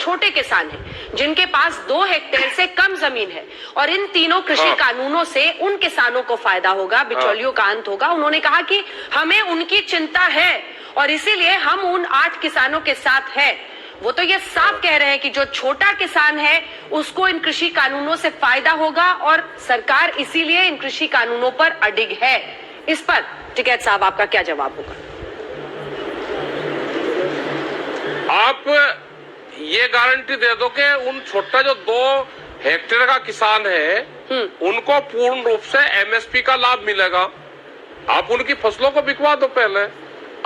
छोटे किसान हैं जिनके पास 2 हेक्टेयर से कम जमीन है, और इन तीनों कृषि कानूनों से उन किसानों को फायदा होगा, बिचौलियों का अंत होगा। उन्होंने कहा कि हमें उनकी चिंता है और इसीलिए हम उन 8 किसानों के साथ हैं। वो तो ये साफ कह रहे हैं कि जो छोटा किसान है उसको इन कृषि कानूनों से फायदा होगा और सरकार इसीलिए इन कृषि कानूनों पर अडिग है। इस पर टिकैत साहब आपका क्या जवाब होगा? आप ये गारंटी दे दो कि उन छोटा जो 2 हेक्टेयर का किसान है उनको पूर्ण रूप से एमएसपी का लाभ मिलेगा। आप उनकी फसलों को बिकवा दो। पहले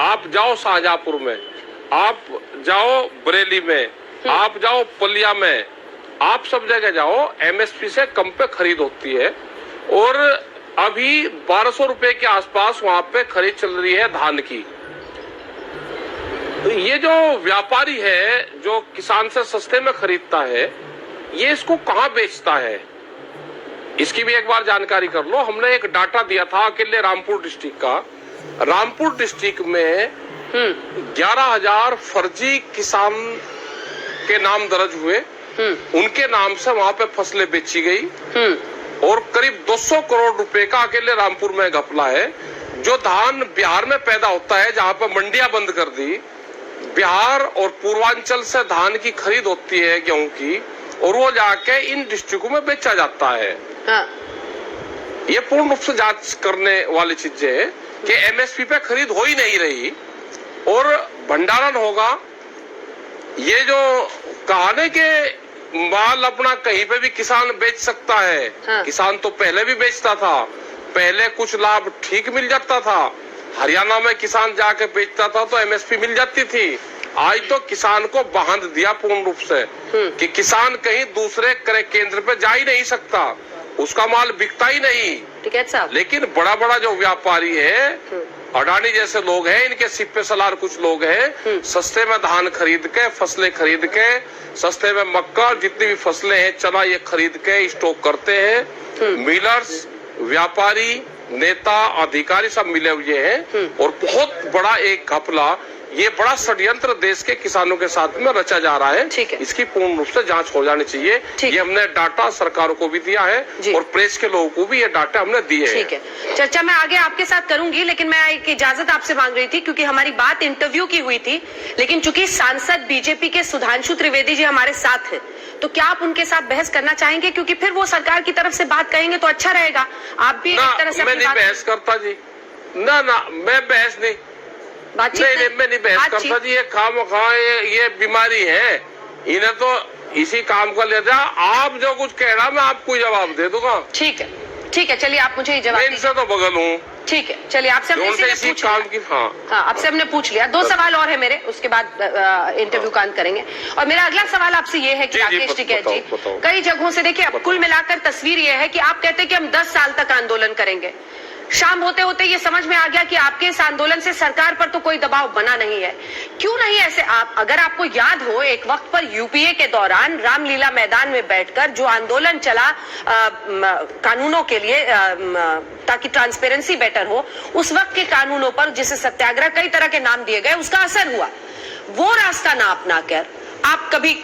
आप जाओ शाहजहांपुर में, आप जाओ बरेली में, आप जाओ पलिया में, आप सब जगह जाओ, एमएसपी से कम पे खरीद होती है और अभी 1200 रुपए के आसपास वहां पे खरीद चल रही है धान की। तो ये जो व्यापारी है जो किसान से सस्ते में खरीदता है, ये इसको कहां बेचता है, इसकी भी एक बार जानकारी कर लो। हमने एक डाटा दिया था अकेले रामपुर डिस्ट्रिक्ट का। रामपुर डिस्ट्रिक्ट में 11,000 फर्जी किसान के नाम दर्ज हुए, उनके नाम से वहां पे फसलें बेची गई और करीब 200 करोड़ रुपए का अकेले रामपुर में घपला है। जो धान बिहार में पैदा होता है, जहां पर मंडियां बंद कर दी, बिहार और पूर्वांचल से धान की खरीद होती है गेहूं की, और वो जाके इन डिस्ट्रिक्टों में बेचा जाता है। ये पूर्ण रूप से जांच करने वाली चीजें है कि एमएसपी पे खरीद हो ही नहीं रही और भंडारण होगा। ये जो कहानी के माल अपना कहीं पे भी किसान बेच सकता है, किसान तो पहले भी बेचता था, पहले कुछ लाभ ठीक मिल जाता था। हरियाणा में किसान जाके बेचता था तो एमएसपी मिल जाती थी। आज तो किसान को बांध दिया पूर्ण रूप से कि किसान कहीं दूसरे क्रय केंद्र पे जा ही नहीं सकता, उसका माल बिकता ही नहीं। ठीक है साहब। लेकिन बड़ा बड़ा जो व्यापारी है, अडानी जैसे लोग हैं, इनके सिप्पे सलार कुछ लोग हैं, सस्ते में धान खरीद के, फसलें खरीद के, सस्ते में मक्का, जितनी भी फसलें हैं, चना, ये खरीद के स्टॉक करते हैं। मिलर्स, व्यापारी, नेता, अधिकारी सब मिले हुए हैं और बहुत बड़ा एक घपला, ये बड़ा षड्यंत्र देश के किसानों के साथ में रचा जा रहा है। इसकी पूर्ण रूप से जांच हो जानी चाहिए। ये हमने डाटा सरकारों को भी दिया है और प्रेस के लोगों को भी ये डाटा हमने दिए हैं। ठीक है, चर्चा मैं आगे आपके साथ करूंगी, लेकिन मैं एक इजाजत आपसे मांग रही थी क्योंकि हमारी बात इंटरव्यू की हुई थी, लेकिन चूंकि सांसद बीजेपी के सुधांशु त्रिवेदी जी हमारे साथ है, तो क्या आप उनके साथ बहस करना चाहेंगे? क्योंकि फिर वो सरकार की तरफ से बात कहेंगे तो अच्छा रहेगा। आप भी एक तरह से मैं नहीं बहस करता जी, ना मैं बहस नहीं, नहीं मैं नहीं बहस करता जी। ये खामखा ये बीमारी है, इन्हें तो इसी काम का ले जा। आप जो कुछ कह रहा मैं आपको जवाब दे दूंगा। ठीक है, ठीक है, चलिए आप मुझे जवाब। इनसे तो बगल हूँ। ठीक है, चलिए आपसे हमने आपसे हमने पूछ लिया। 2 सवाल और है मेरे, उसके बाद इंटरव्यू का अंत करेंगे। और मेरा अगला सवाल आपसे ये है कि राकेश टिकैत जी, कई जगहों से देखिए कुल मिलाकर तस्वीर ये है कि आप कहते हैं कि हम 10 साल तक आंदोलन करेंगे। शाम होते होते ये समझ में आ गया कि आपके इस आंदोलन से सरकार पर तो कोई दबाव बना नहीं है। क्यों नहीं ऐसे? आप अगर आपको याद हो, एक वक्त पर यूपीए के दौरान रामलीला मैदान में बैठकर जो आंदोलन चला कानूनों के लिए, ताकि ट्रांसपेरेंसी बेटर हो, उस वक्त के कानूनों पर जिसे सत्याग्रह कई तरह के नाम दिए गए, उसका असर हुआ। वो रास्ता ना अपनाकर आप कभी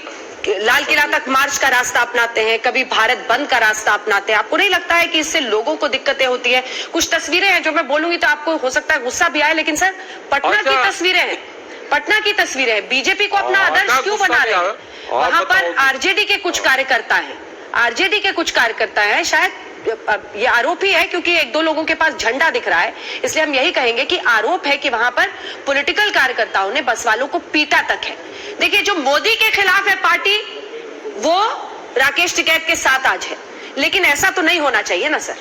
लाल किला तक मार्च का रास्ता अपनाते हैं, कभी भारत बंद का रास्ता अपनाते हैं। आपको नहीं लगता है कि इससे लोगों को दिक्कतें होती है? कुछ तस्वीरें हैं जो मैं बोलूंगी तो आपको हो सकता है गुस्सा भी आए, लेकिन सर पटना की तस्वीरें हैं, पटना की तस्वीरें हैं। बीजेपी को अपना आदर्श क्यों बना रहे हैं? वहां पर आरजेडी के कुछ कार्यकर्ता हैं, आरजेडी के कुछ कार्यकर्ता हैं, शायद ये आरोप ही है क्योंकि 1-2 लोगों के पास झंडा दिख रहा है, इसलिए हम यही कहेंगे कि आरोप है कि वहां पर पॉलिटिकल कार्यकर्ताओं ने बस वालों को पीटा तक है। देखिए, जो मोदी के खिलाफ है पार्टी, वो राकेश टिकैत के साथ आज है, लेकिन ऐसा तो नहीं होना चाहिए ना सर?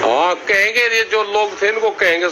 हाँ, कहेंगे, ये जो लोग थे इनको कहेंगे।